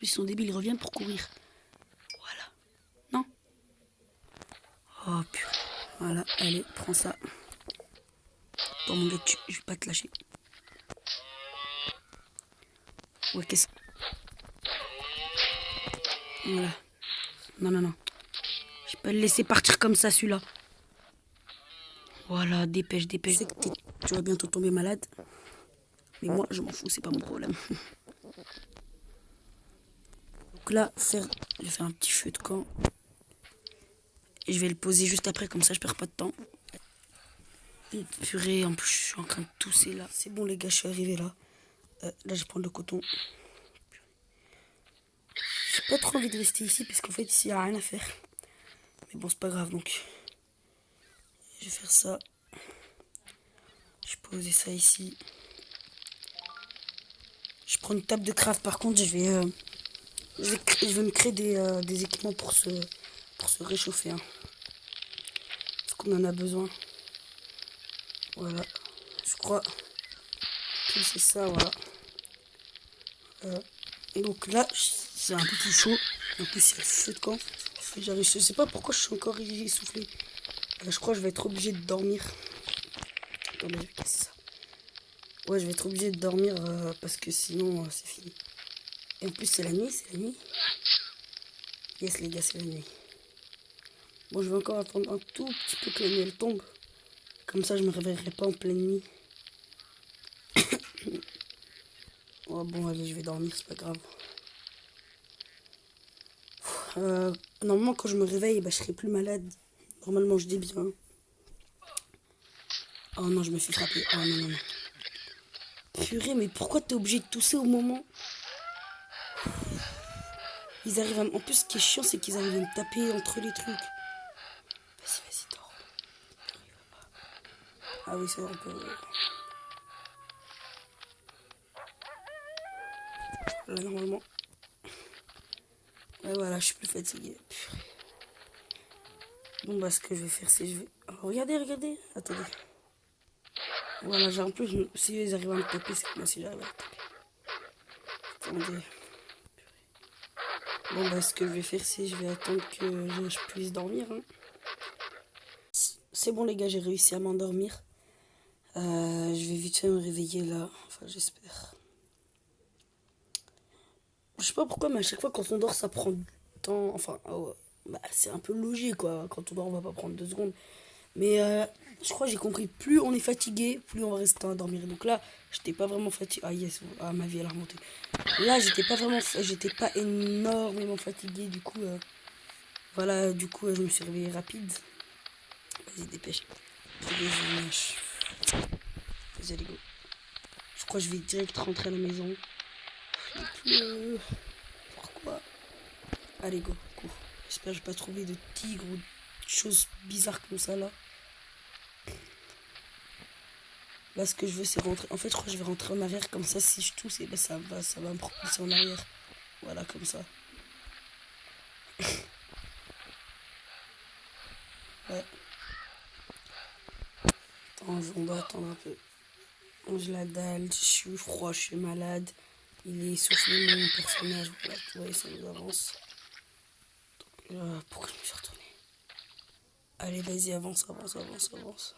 Plus ils sont débiles, ils reviennent pour courir. Voilà. Non. Oh purée. Voilà, allez, prends ça. Bon mon gars, je vais pas te lâcher. Ouais, qu'est-ce... Voilà. Non, non, non. Je vais pas le laisser partir comme ça, celui-là. Voilà, dépêche, dépêche. Je sais que tu vas bientôt tomber malade. Mais moi, je m'en fous, c'est pas mon problème. Donc là, je vais faire un petit feu de camp. Et je vais le poser juste après, comme ça je perds pas de temps. Et purée, en plus je suis en train de tousser là. C'est bon les gars, je suis arrivé là. Là je vais prendre le coton. J'ai pas trop envie de rester ici, parce qu'en fait ici il n'y a rien à faire. Mais bon, c'est pas grave, donc je vais faire ça. Je vais poser ça ici. Je prends une table de craft, par contre je vais me créer des équipements pour se réchauffer. Hein. Parce qu'on en a besoin. Voilà. Je crois que c'est ça, voilà. Donc là, c'est un peu plus chaud. En plus, il y a le feu de camp. Je sais pas pourquoi je suis encore essoufflé. Je crois que je vais être obligé de dormir. Attendez, je vais casser ça. Ouais, je vais être obligé de dormir parce que sinon, c'est fini. Et en plus, c'est la nuit, c'est la nuit. Yes, les gars, c'est la nuit. Bon, je vais encore attendre un tout petit peu que la nuit elle tombe. Comme ça, je me réveillerai pas en pleine nuit. Oh, bon, allez, je vais dormir, c'est pas grave. Normalement, quand je me réveille, bah, je serai plus malade. Normalement, je dis bien. Oh non, je me fais frapper. Oh non, non, non. Purée, mais pourquoi t'es obligé de tousser au moment? Ils arrivent à... En plus, ce qui est chiant, c'est qu'ils arrivent à me taper entre les trucs. Vas-y, vas-y, dors. Ah oui, c'est un peu... Là, normalement... Ouais, voilà, je suis plus fatigué. Purée. Bon, bah, ce que je vais faire, c'est... Oh, regardez, regardez. Attendez. Voilà, genre, en plus, si ils arrivent à me taper, c'est que moi aussi, j'arrive à me taper. Attendez. Bon, bah, ce que je vais faire, c'est je vais attendre que je puisse dormir. Hein. C'est bon, les gars, j'ai réussi à m'endormir. Je vais vite fait me réveiller là. Enfin, j'espère. Je sais pas pourquoi, mais à chaque fois, quand on dort, ça prend du temps. Enfin, oh, bah, c'est un peu logique, quoi. Quand on dort, on va pas prendre 2 secondes. Mais je crois que j'ai compris. Plus on est fatigué, plus on va rester à dormir. Donc là, j'étais pas vraiment fatigué. Ah, yes, ah, ma vie, elle a remonté. Là, j'étais pas énormément fatigué. Du coup, voilà, du coup, je me suis réveillé rapide. Vas-y, dépêche. Vas-y, allez, go. Je crois que je vais direct rentrer à la maison. Pourquoi? Allez, go, cours. J'espère que je vais pas trouver de tigres ou de choses bizarres comme ça, là. Là, ce que je veux, c'est rentrer. En fait, je crois que je vais rentrer en arrière. Comme ça, si je tousse, ben, ça va me propulser en arrière. Voilà, comme ça. Ouais. Attends, on doit attendre un peu. J'ai la dalle, je suis froid, je suis malade. Il est essoufflé, mon personnage. Voilà, vous voyez, ça nous avance. Pourquoi je me suis retourné? Allez, vas-y, avance, avance, avance, avance.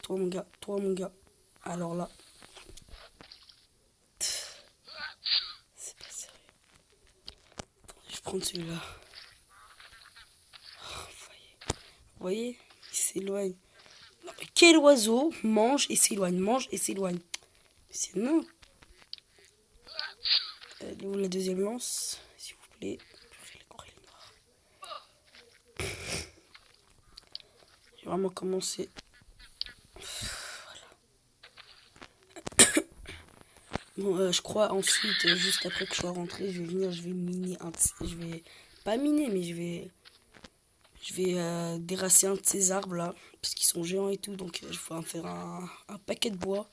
Toi, mon gars, toi, mon gars. Alors là. C'est pas sérieux. Attendez, je prends celui-là. Oh, vous voyez, il s'éloigne. Non, mais quel oiseau mange et s'éloigne, mange et s'éloigne? C'est non. Elle est où la deuxième lance, s'il vous plaît? J'ai vraiment commencé. Bon, je crois ensuite, juste après que je sois rentré, je vais venir, je vais miner un... Je vais pas miner, mais je vais déracer un de ces arbres là, parce qu'ils sont géants et tout, donc je vais en faire un paquet de bois.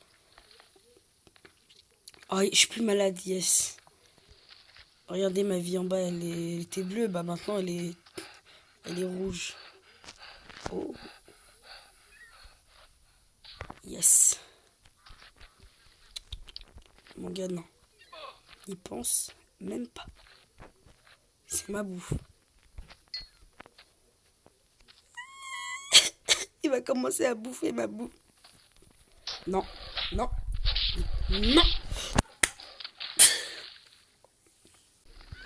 Ah, je suis plus malade, yes. Regardez, ma vie en bas, elle était bleue, bah maintenant elle est rouge. Oh. Yes. Mon gars, non. Il pense. Même pas. C'est ma bouffe. Il va commencer à bouffer ma bouffe. Non, non, non.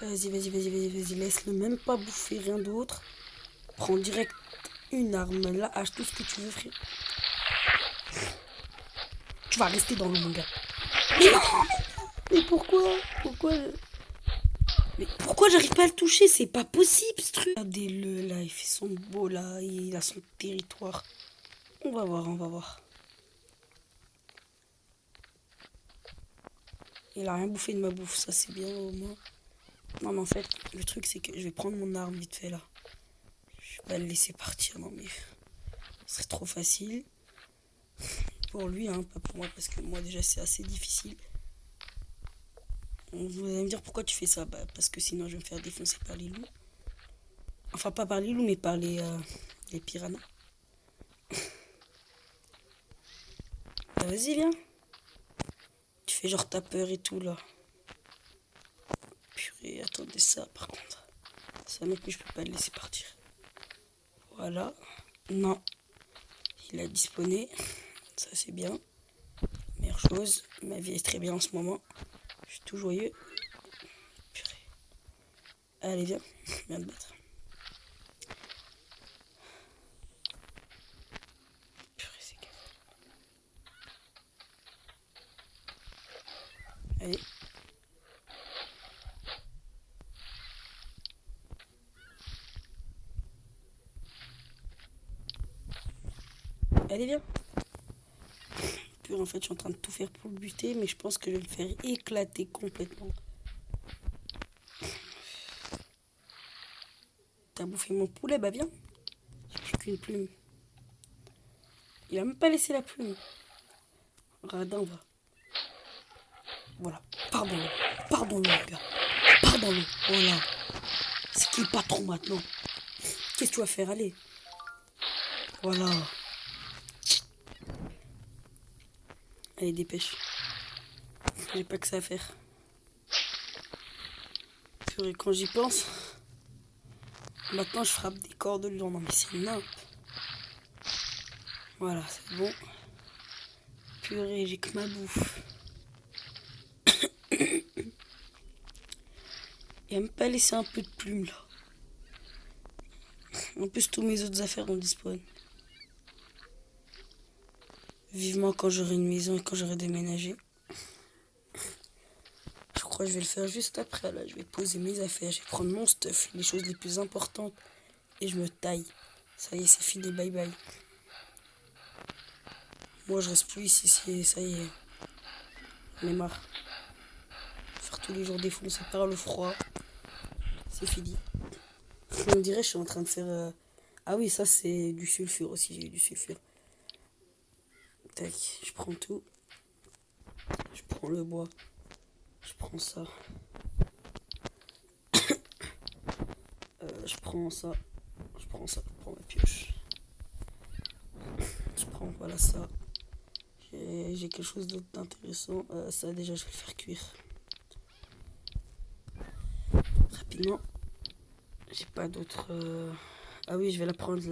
Vas-y, laisse-le même pas bouffer rien d'autre. Prends direct une arme, là, hache tout ce que tu veux, frère. Tu vas rester dans le mon gars. Mais non. Mais pourquoi Mais pourquoi j'arrive pas à le toucher? C'est pas possible ce truc. Regardez-le là, il fait son beau là, il a son territoire. On va voir. Il a rien bouffé de ma bouffe, ça c'est bien au moins. Non mais en fait, le truc c'est que je vais prendre mon arme vite fait là. Je vais pas le laisser partir, non mais ce serait trop facile. Pour lui, hein, pas pour moi, parce que moi déjà c'est assez difficile. Vous allez me dire pourquoi tu fais ça? Bah parce que sinon je vais me faire défoncer par les loups. Enfin pas par les loups mais par les piranhas. Bah, vas-y viens. Tu fais genre t'as peur et tout là. Purée, attendez ça par contre. Ça non plus je peux pas le laisser partir. Voilà. Non. Il a disponé. Ça c'est bien. Meilleure chose. Ma vie est très bien en ce moment. Je suis tout joyeux. Purée. Allez viens. Viens te battre. Purée c'est que... Allez. Allez viens. Purée en fait je suis en train de tout faire pour le buter. Mais je pense que je vais me faire éclater complètement. T'as bouffé mon poulet, bah viens. J'ai plus qu'une plume. Il a même pas laissé la plume. Radin va. Voilà. Pardon-le, mon gars. Pardon-le. Voilà. C'est qui le patron maintenant? Qu'est-ce que tu vas faire? Allez. Voilà. Allez, dépêche. J'ai pas que ça à faire. Purée, quand j'y pense, maintenant je frappe des corps de lion. Non mais c'est nimp. Voilà, c'est bon. Purée, j'ai que ma bouffe. Il a même pas laissé un peu de plume là. En plus, tous mes autres affaires ont disparu. Vivement quand j'aurai une maison et quand j'aurai déménagé. Je crois que je vais le faire juste après. Là, je vais poser mes affaires, je vais prendre mon stuff, les choses les plus importantes. Et je me taille. Ça y est, c'est fini, bye bye. Moi, je reste plus ici, ça y est. J'en ai marre. Faire tous les jours défoncer par le froid. C'est fini. On dirait que je suis en train de faire... Ah oui, ça c'est du sulfure aussi, j'ai eu du sulfure. Tac, je prends tout. Je prends le bois. Je prends ça. Je prends ça. Je prends ma pioche. Je prends, voilà ça. J'ai quelque chose d'autre d'intéressant. Ça déjà, je vais le faire cuire. Rapidement. J'ai pas d'autre... Ah oui, je vais la prendre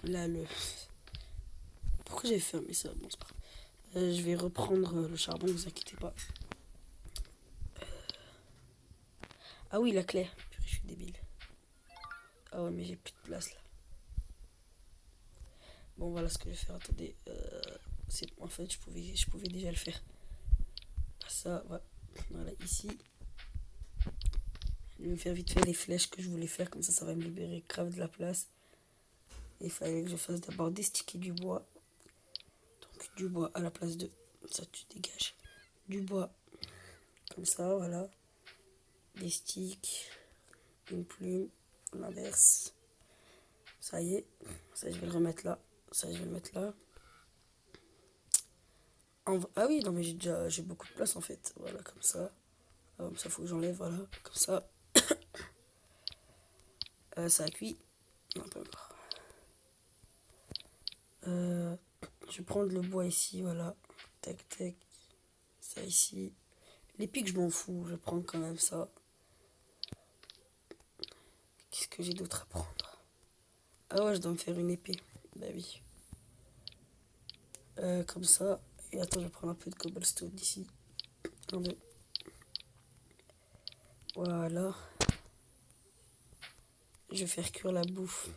le... Pourquoi j'ai fermé ça? Bon, c'est pas grave. Je vais reprendre le charbon, ne vous inquiétez pas. Ah oui, la clé. Purée, je suis débile. Ah ouais, mais j'ai plus de place là. Bon, voilà ce que je vais faire. Attendez. En fait, je pouvais déjà le faire. Ça, voilà, ici. Je vais me faire vite fait les flèches que je voulais faire. Comme ça va me libérer grave de la place. Et il fallait que je fasse d'abord destiquer du bois. Donc, du bois à la place de... Ça, tu dégages. Du bois. Comme ça, voilà. Des sticks. Une plume. L'inverse. Ça y est. Ça, je vais le remettre là. Ça, je vais le mettre là. Ah oui, non, mais j'ai beaucoup de place en fait. Voilà, comme ça. Comme ça, faut que j'enlève, voilà. Comme ça. Ça a cuit. Non, pas encore. Je vais prendre le bois ici, voilà. Tac, tac. Ça ici. Les pics, je m'en fous. Je prends quand même ça. Qu'est-ce que j'ai d'autre à prendre? Ah ouais, je dois me faire une épée. Bah oui. Comme ça. Et attends, je vais prendre un peu de cobblestone d'ici. Un, deux. Voilà. Je vais faire cuire la bouffe.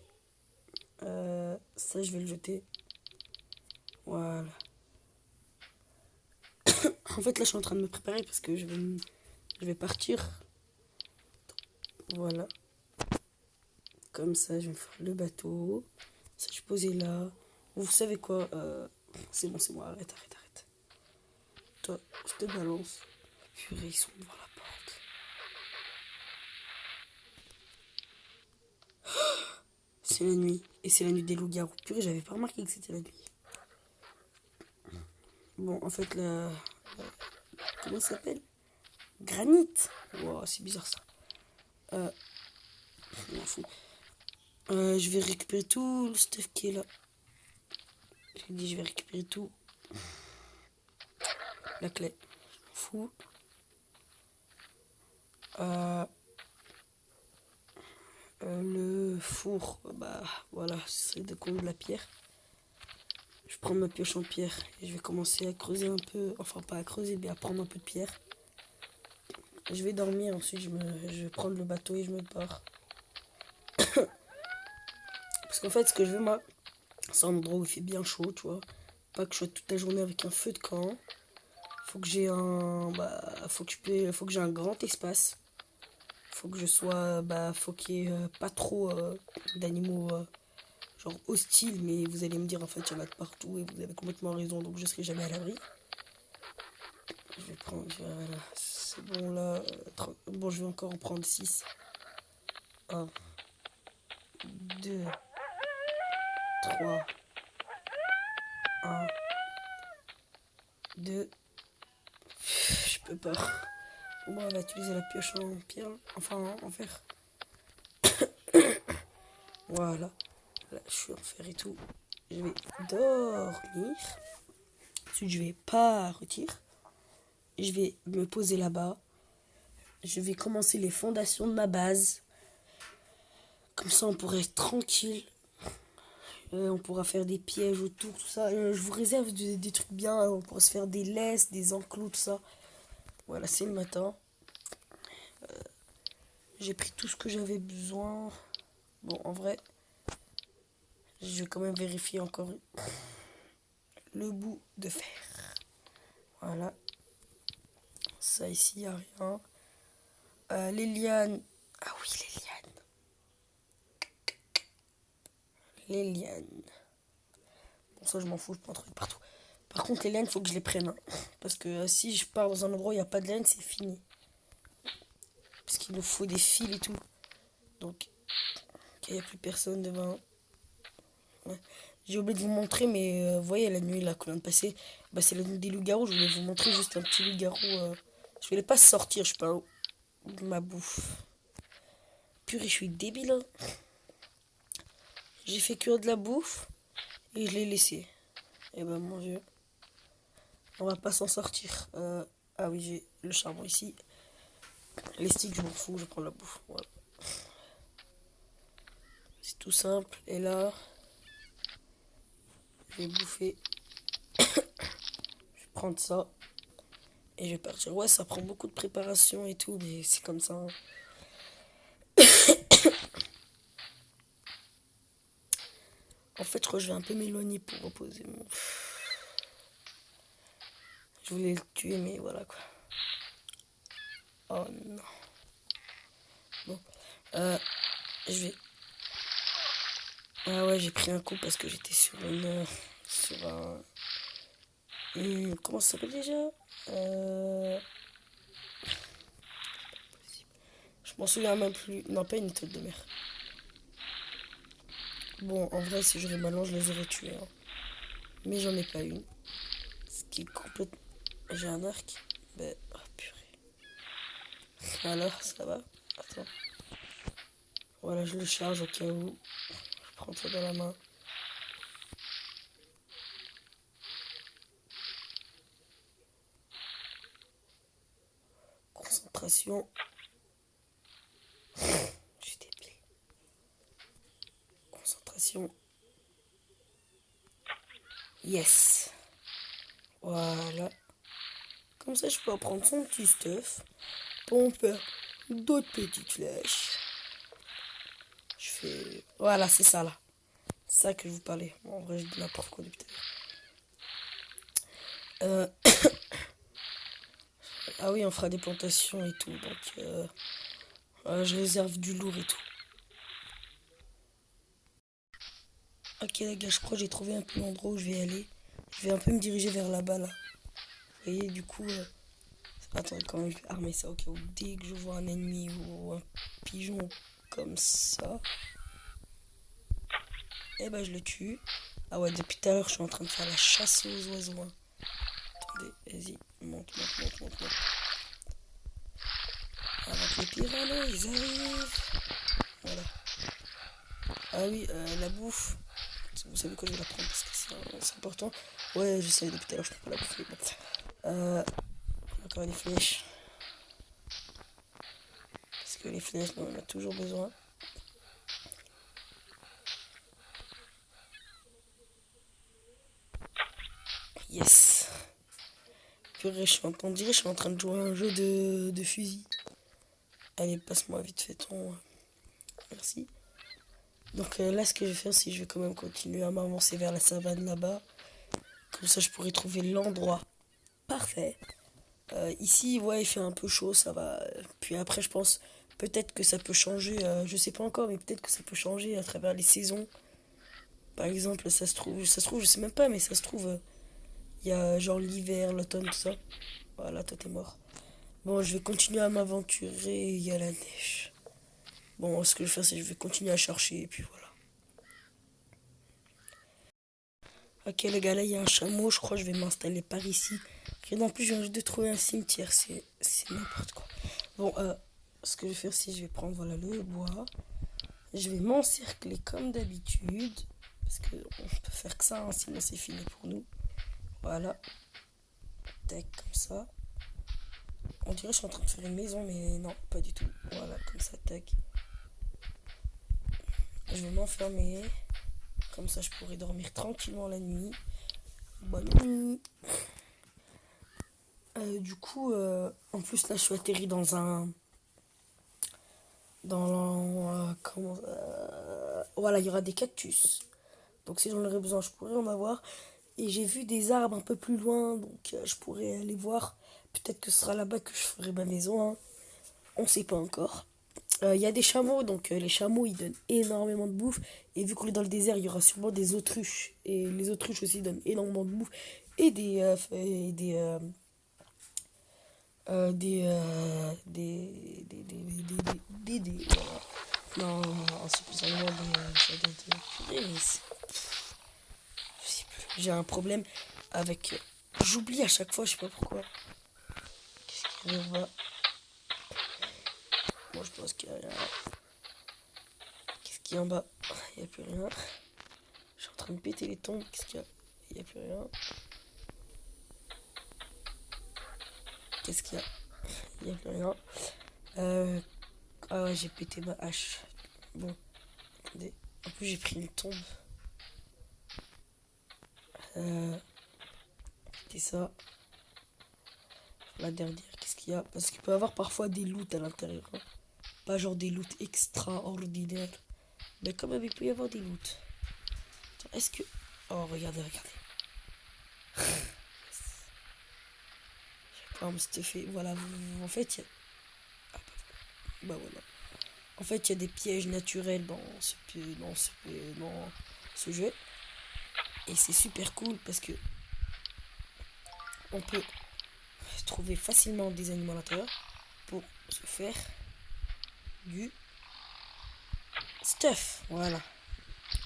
Ça, je vais le jeter. Voilà. En fait, là, je suis en train de me préparer parce que je vais partir. Voilà. Comme ça, je vais me faire le bateau. Ça, je vais poser là. Vous savez quoi? C'est bon, arrête. Toi, je te balance. Purée, ils sont devant la porte. C'est la nuit. Et c'est la nuit des loups-garous. Purée, j'avais pas remarqué que c'était la nuit. Bon, en fait, comment ça s'appelle? Granit. Wow, c'est bizarre ça. Je m'en fous. Je vais récupérer tout le stuff qui est là. J'ai dit, je vais récupérer tout. La clé. Je m'en fous. Le four, bah voilà, c'est de quoi de la pierre. Je prends ma pioche en pierre et je vais commencer à creuser un peu, enfin pas à creuser, mais à prendre un peu de pierre. Je vais dormir, ensuite je vais prendre le bateau et je me pars. Parce qu'en fait, ce que je veux, moi, c'est un endroit où il fait bien chaud, tu vois. Pas que je sois toute la journée avec un feu de camp. Faut que j'ai faut que j'ai un grand espace. Faut que je sois, faut qu'il y ait pas trop d'animaux genre hostiles, mais vous allez me dire en fait il y en a de partout et vous avez complètement raison, donc je serai jamais à l'abri. Je vais prendre, voilà, c'est bon là. Bon, je vais encore en prendre 6. 1, 2, 3, 1, 2. Je peux pas. Bon, on va utiliser la pioche en pierre, enfin en fer. Voilà. Là, je suis en fer et tout. Je vais dormir. Ensuite, je vais partir. Je vais me poser là-bas. Je vais commencer les fondations de ma base. Comme ça, on pourrait être tranquille. On pourra faire des pièges autour, tout ça. Je vous réserve des trucs bien. On pourra se faire des laisses, des enclos, tout ça. Voilà, c'est le matin. J'ai pris tout ce que j'avais besoin. Bon, en vrai, je vais quand même vérifier encore le bout de fer. Voilà. Ça ici, il n'y a rien. Les lianes. Ah oui, les lianes. Les lianes. Bon, ça, je m'en fous, je peux en trouver partout. Par contre, les lianes, il faut que je les prenne. Hein. Parce que si je pars dans un endroit où il n'y a pas de laine, c'est fini. Parce qu'il nous faut des fils et tout. Donc, il n'y a plus personne devant. Ouais. J'ai oublié de vous montrer, mais vous voyez, la nuit là qu'on vient de passer, c'est la nuit des loups-garous. Je voulais vous montrer juste un petit loup-garou. Je voulais pas sortir, je parle de ma bouffe. Purée, je suis débile. Hein. J'ai fait cuire de la bouffe et je l'ai laissé. Et ben mon dieu, on va pas s'en sortir. Ah oui, j'ai le charbon ici. Les sticks, je m'en fous, je prends la bouffe. Voilà. C'est tout simple. Et là, je vais bouffer. Je vais prendre ça. Et je vais partir. Ouais, ça prend beaucoup de préparation et tout, mais c'est comme ça. Hein. En fait, je crois que je vais un peu m'éloigner pour reposer mon... Je voulais le tuer, mais voilà quoi. Oh non. Bon. Je vais... Ah ouais, j'ai pris un coup parce que j'étais sur une... Sur un... comment ça s'appelle déjà Je m'en souviens même plus. Non, pas une tête de mer. Bon, en vrai, si j'aurais ballon, je les aurais tués. Hein. Mais j'en ai pas une. Ce qui est complètement... J'ai un arc. Ben, oh purée. Alors, ça va? Attends. Voilà, je le charge au cas où. Je prends ça dans la main. Concentration. Je suis débile. Concentration. Yes. Voilà. Comme ça, je peux prendre son petit stuff pour faire d'autres petites flèches. Je fais... Voilà, c'est ça, là. C'est ça que je vous parlais. Bon, en vrai, je dis n'importe quoi depuis tout à l'heure. Ah oui, on fera des plantations et tout. Donc, je réserve du lourd et tout. Ok, les gars, je crois que j'ai trouvé un peu l'endroit où je vais aller. Je vais un peu me diriger vers là-bas, là. Vous voyez, du coup... Attends, quand même, je vais armer ça au cas où. Dès que je vois un ennemi ou un pigeon comme ça... Eh ben, je le tue. Ah ouais, depuis tout à l'heure, je suis en train de faire la chasse aux oiseaux. Hein. Attendez, vas-y, monte, monte, monte, monte, monte. Avant que les piranhas, ils arrivent. Voilà. Ah oui, la bouffe. Vous savez quoi, je vais la prendre parce que c'est important. Ouais, je sais, depuis tout à l'heure, je prends pas la bouffe. Mais bon. Encore des flèches. Parce que les flèches, on en a toujours besoin. Yes. Purée, on dirait que je suis en train de jouer à un jeu de fusil. Allez, passe-moi vite fait ton... Merci. Donc là, ce que je vais faire, c'est que je vais quand même continuer à m'avancer vers la savane là-bas. Comme ça, je pourrais trouver l'endroit parfait. Ici, ouais, il fait un peu chaud, ça va. Puis après, je pense peut-être que ça peut changer. Je sais pas encore, mais peut-être que ça peut changer à travers les saisons. Par exemple, ça se trouve, je sais même pas, mais ça se trouve, il y a genre l'hiver, l'automne, tout ça. Voilà, toi t'es mort. Bon, je vais continuer à m'aventurer. Il y a la neige. Bon, ce que je vais faire, c'est que je vais continuer à chercher, et puis voilà. Ok, les gars, là, il y a un chameau. Je crois que je vais m'installer par ici. Et en plus, je viens juste de trouver un cimetière. C'est n'importe quoi. Bon, ce que je vais faire, c'est que je vais prendre, voilà, le bois. Je vais m'encercler comme d'habitude. Parce que on peut faire que ça, hein, sinon c'est fini pour nous. Voilà. Tac, comme ça. On dirait que je suis en train de faire une maison, mais non, pas du tout. Voilà, comme ça, tac. Je vais m'enfermer. Comme ça, je pourrai dormir tranquillement la nuit. Bonne nuit. Du coup, en plus, là, je suis atterri dans un... comment... voilà, il y aura des cactus. Donc, si j'en aurais besoin, je pourrais en avoir. Et j'ai vu des arbres un peu plus loin, donc je pourrais aller voir. Peut-être que ce sera là-bas que je ferai ma maison. Hein. On sait pas encore. Il y a des chameaux, donc les chameaux ils donnent énormément de bouffe. Et vu qu'on est dans le désert, il y aura sûrement des autruches. Et les autruches aussi donnent énormément de bouffe. Et voilà. Non, c'est plus sérieusement je sais plus. J'ai un problème avec. J'oublie à chaque fois, je sais pas pourquoi. Qu'est-ce qu'il y a là-bas? Moi je pense qu'il y a rien. Qu'est-ce qu'il y a en bas? Il n'y a plus rien. Je suis en train de péter les tombes. Qu'est-ce qu'il y a? Il n'y a plus rien. Qu'est-ce qu'il y a? Il n'y a plus rien. Ah ouais, j'ai pété ma hache. Bon, attendez. En plus, j'ai pris une tombe. C'était ça. La dernière, qu'est-ce qu'il y a? Parce qu'il peut y avoir parfois des loots à l'intérieur. Hein. Pas genre des loots extraordinaires. Mais quand même, il peut y avoir des loots. Attends, est-ce que... Oh, regardez, regardez. J'ai pas me stuffer. Voilà, en fait, il y a... Ah, bah voilà. En fait, il y a des pièges naturels dans ce jeu. Et c'est super cool parce que on peut trouver facilement des animaux à l'intérieur pour se faire du stuff. Voilà.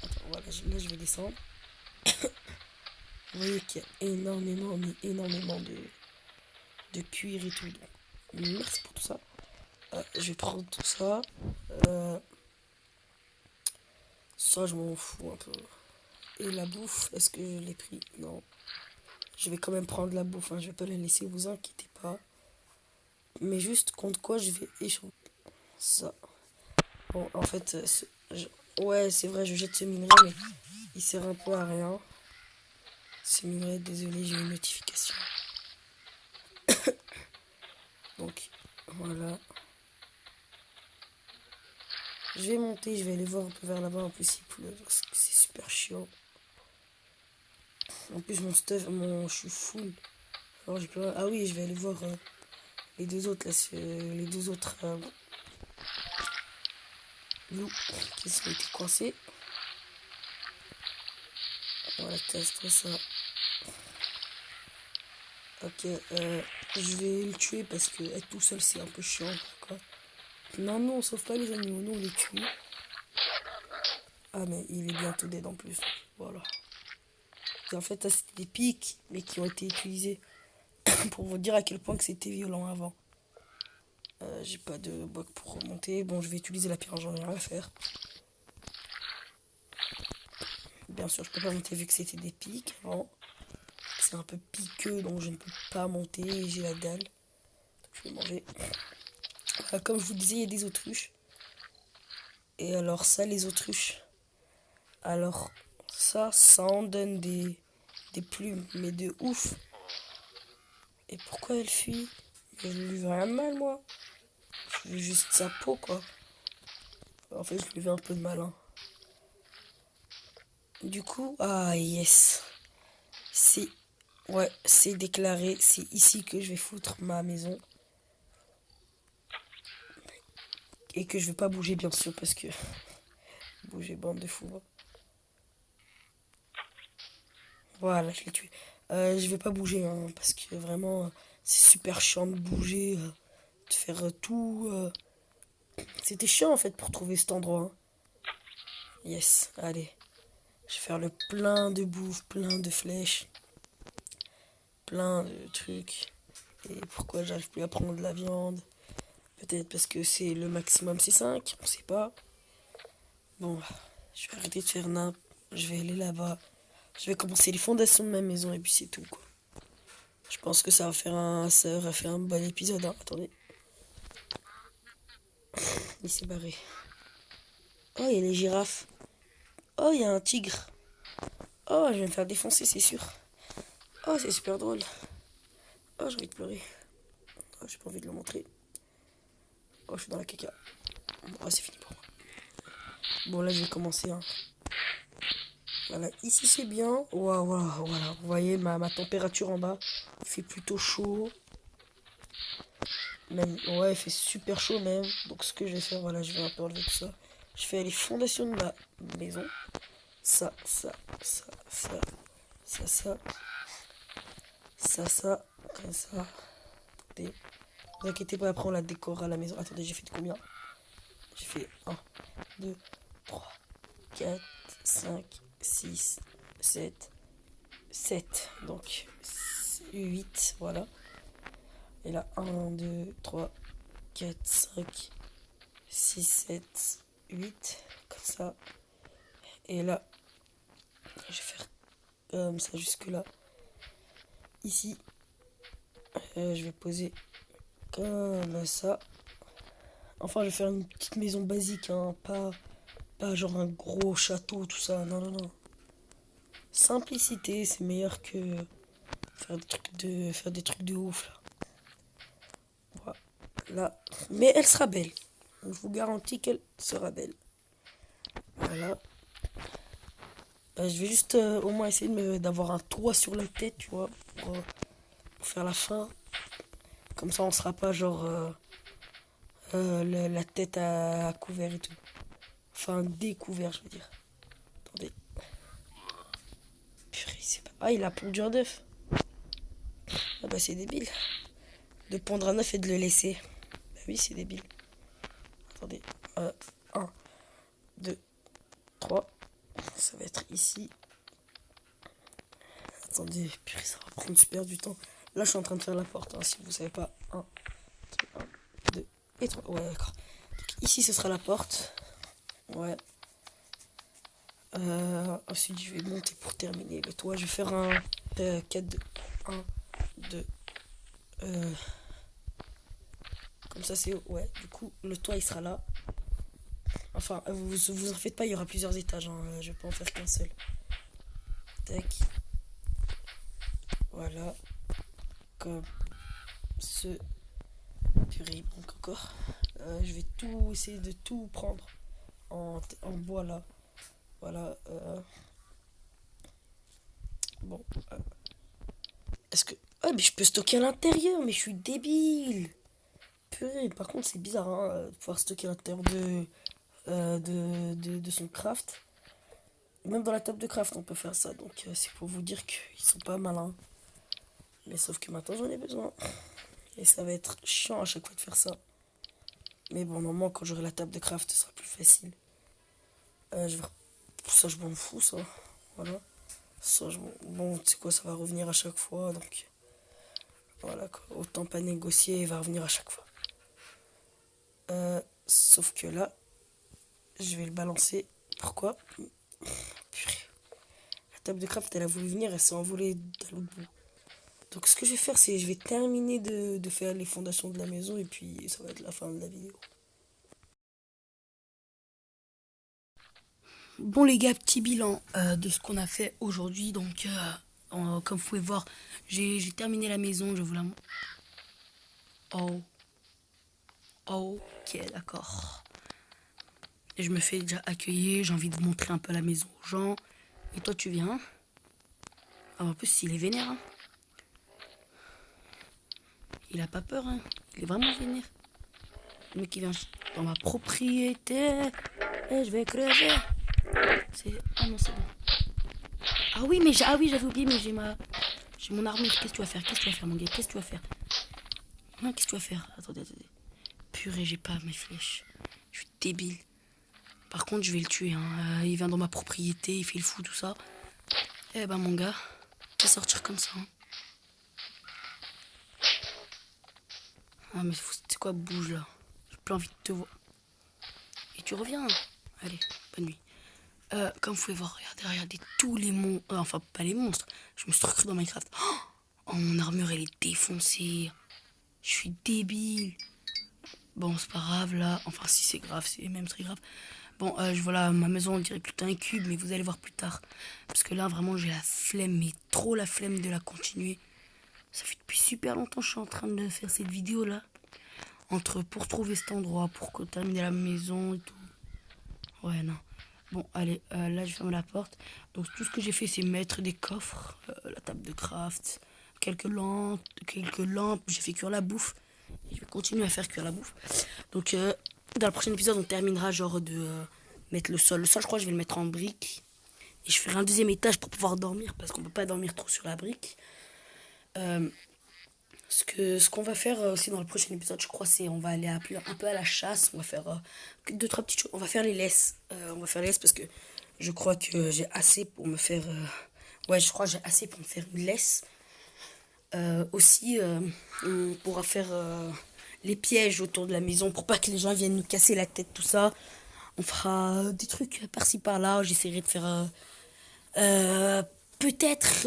Attends, voilà, là je vais descendre. Vous voyez qu'il y a énormément de cuir et tout. Donc, merci pour tout ça. Je vais prendre tout ça. Ça, je m'en fous un peu. Et la bouffe, est-ce que je l'ai pris? Non. Je vais quand même prendre la bouffe. Hein. Je vais pas la laisser, vous inquiétez pas. Mais juste contre quoi je vais échanger ça. Bon, en fait, ouais, c'est vrai, je jette ce minerai, mais il sert un peu à rien. Ce minerai, désolé, j'ai une notification. Donc, voilà. Je vais monter, je vais aller voir un peu vers là-bas. En plus, il pleut, c'est super chiant. En plus, mon stuff, je suis full. Alors, j'ai plus rien. Ah oui, je vais aller voir les deux autres, là, les deux autres loups qui ont été coincés. Voilà, teste ça. Ok, je vais le tuer parce que être tout seul, c'est un peu chiant. Quoi. Non, non, on sauve pas les animaux, nous on les tue. Ah, mais il est bientôt dead en plus. Voilà. Et en fait, c'est des pics, mais qui ont été utilisés pour vous dire à quel point que c'était violent avant. J'ai pas de bloc pour remonter. Bon, je vais utiliser la pierre, j'en ai rien à faire. Bien sûr, je peux pas monter vu que c'était des pics avant. C'est un peu piqueux, donc je ne peux pas monter. J'ai la dalle. Donc, je vais manger. Comme je vous disais, il y a des autruches. Et alors ça, les autruches. Alors ça en donne des plumes, mais de ouf. Et pourquoi elle fuit? Je lui veux rien de mal, moi. Je veux juste sa peau, quoi. En fait, je lui veux un peu de mal, hein. Du coup, ah yes. C'est, ouais, c'est déclaré. C'est ici que je vais foutre ma maison. Et que je vais pas bouger, bien sûr, parce que... Bouger, bande de fous. Hein. Voilà, je l'ai tué. Je vais pas bouger, hein, parce que vraiment, c'est super chiant de bouger, de faire tout. C'était chiant, en fait, pour trouver cet endroit. Hein. Yes, allez. Je vais faire le plein de bouffe, plein de flèches, plein de trucs. Et pourquoi j'arrive plus à prendre de la viande? Peut-être parce que c'est le maximum, c'est 5, on sait pas. Bon, je vais arrêter de faire nimp. Je vais aller là-bas. Je vais commencer les fondations de ma maison et puis c'est tout, quoi. Je pense que ça va faire un bon épisode. Hein. Attendez. Il s'est barré. Oh, il y a les girafes. Oh, il y a un tigre. Oh, je vais me faire défoncer, c'est sûr. Oh, c'est super drôle. Oh, j'ai envie de pleurer. Oh, j'ai pas envie de le montrer. Oh, je suis dans la caca. Oh, c'est fini pour moi. Bon, là, je vais commencer. Hein. Voilà, ici c'est bien. Waouh, voilà. Vous voyez ma température en bas. Il fait plutôt chaud. Même, ouais, il fait super chaud même. Donc, ce que je vais faire, voilà, je vais un peu enlever tout ça. Je fais les fondations de ma maison. Ça. Comme ça. Attendez. Vous inquiétez pas, après on la décorera à la maison. Attendez, j'ai fait de combien? J'ai fait 1, 2, 3, 4, 5, 6, 7, 7. Donc 8, voilà. Et là, 1, 2, 3, 4, 5, 6, 7, 8. Comme ça. Et là, je vais faire comme ça jusque là. Ici, je vais poser comme ça. Enfin, je vais faire une petite maison basique, hein, pas genre un gros château, tout ça. Non, non, non. Simplicité, c'est meilleur que faire des trucs de ouf, là. Voilà. Mais elle sera belle. Je vous garantis qu'elle sera belle. Voilà. Je vais juste au moins essayer d'avoir un toit sur la tête, tu vois, pour faire la fin. Comme ça, on sera pas genre la tête à couvert et tout. Enfin, découvert, je veux dire. Attendez. Purée, c'est pas... Ah, il a pondu un œuf. Ah bah, c'est débile. De pondre un œuf et de le laisser. Bah oui, c'est débile. Attendez. 1, 2, 3. Ça va être ici. Attendez, purée, ça va prendre super du temps. Là, je suis en train de faire la porte, hein, si vous savez pas. 1, 2 et 3. Ouais, d'accord. Donc, ici, ce sera la porte. Ouais. Ensuite, je vais monter pour terminer le toit. Je vais faire un 4, 2, 1, 2, Comme ça, c'est... Ouais, du coup, le toit, il sera là. Enfin, vous en faites pas, il y aura plusieurs étages. Hein. Je vais pas en faire qu'un seul. Tac. Voilà. Comme ce... Purée, il manque encore. Je vais tout essayer de tout prendre en bois, là. Voilà. Bon. Est-ce que... Ah, mais je peux stocker à l'intérieur, mais je suis débile. Purée, par contre, c'est bizarre, hein, de pouvoir stocker à l'intérieur de son craft. Même dans la table de craft, on peut faire ça. Donc, c'est pour vous dire qu'ils sont pas malins. Mais sauf que maintenant, j'en ai besoin. Et ça va être chiant à chaque fois de faire ça. Mais bon, normalement, quand j'aurai la table de craft, ce sera plus facile. Ça, je m'en fous, ça. Voilà. Ça, bon, tu sais quoi, ça va revenir à chaque fois. Donc, voilà, quoi. Autant pas négocier, il va revenir à chaque fois. Sauf que là, je vais le balancer. Pourquoi? Purée. La table de craft, elle a voulu venir, elle s'est envolée de l'autre bout. Donc ce que je vais faire, c'est je vais terminer de faire les fondations de la maison et puis ça va être la fin de la vidéo. Bon les gars, petit bilan de ce qu'on a fait aujourd'hui. Donc comme vous pouvez voir, j'ai terminé la maison, je vous la montre. Oh. Ok, d'accord. Et je me fais déjà accueillir, j'ai envie de montrer un peu la maison aux gens. Et toi tu viens? Ah, en plus il est vénère. Hein. Il a pas peur, hein. Il est vraiment vénère. Le mec qui vient dans ma propriété. Et je vais crever. Ah non, c'est bon. Ah oui, mais j'avais oublié, mais j'ai mon armure. Qu'est-ce que tu vas faire? Qu'est-ce que tu vas faire, mon gars? Qu'est-ce que tu vas faire? Non, qu'est-ce que tu vas faire? Attendez. Purée, j'ai pas mes flèches. Je suis débile. Par contre, je vais le tuer. Hein. Il vient dans ma propriété, il fait le fou, tout ça. Eh ben, mon gars, tu vas sortir comme ça. Hein. Ah, mais c'est quoi, bouge là? J'ai plus envie de te voir. Et tu reviens. Hein. Allez, bonne nuit. Comme vous pouvez voir, regardez tous les monstres. Enfin, pas les monstres. Je me suis trop cru dans Minecraft. Oh, mon armure, elle est défoncée. Je suis débile. Bon, c'est pas grave, là. Enfin, si, c'est grave. C'est même très grave. Bon, voilà, ma maison, on dirait plutôt un cube, mais vous allez voir plus tard. Parce que là, vraiment, j'ai la flemme, mais trop la flemme de la continuer. Ça fait depuis super longtemps que je suis en train de faire cette vidéo-là. Pour trouver cet endroit, pour terminer la maison et tout. Ouais, non. Bon, allez, là, je ferme la porte. Donc, tout ce que j'ai fait, c'est mettre des coffres, la table de craft, quelques lampes. J'ai fait cuire la bouffe. Et je vais continuer à faire cuire la bouffe. Donc, dans le prochain épisode, on terminera genre de mettre le sol. Le sol, je crois que je vais le mettre en briques. Et je ferai un deuxième étage pour pouvoir dormir, parce qu'on peut pas dormir trop sur la brique. Ce qu'on va faire aussi dans le prochain épisode, je crois, c'est on va aller un peu à la chasse. On va faire 2-3 petites choses. On va faire les laisses. On va faire les laisses parce que je crois que j'ai assez pour me faire... Ouais, je crois que j'ai assez pour me faire une laisse. Aussi, on pourra faire les pièges autour de la maison pour pas que les gens viennent nous casser la tête, tout ça. On fera des trucs par-ci par-là. J'essaierai de faire... peut-être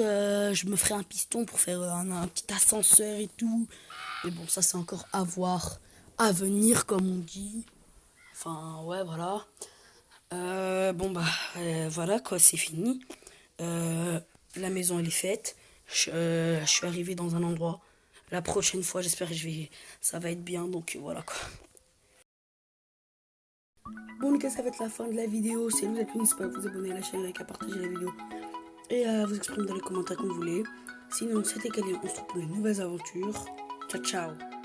je me ferai un piston pour faire un petit ascenseur et tout. Mais bon, ça c'est encore à voir, à venir comme on dit. Enfin, ouais, voilà. Bon, bah, voilà quoi, c'est fini. La maison elle est faite. Je suis arrivé dans un endroit. La prochaine fois, j'espère que ça va être bien. Donc voilà quoi. Bon les gars, ça va être la fin de la vidéo. Si elle vous a plu, n'hésitez pas à vous abonner à la chaîne, à partager la vidéo. Et à vous exprimer dans les commentaires comme vous voulez. Sinon, c'était Khalil, on se retrouve pour de nouvelles aventures. Ciao, ciao.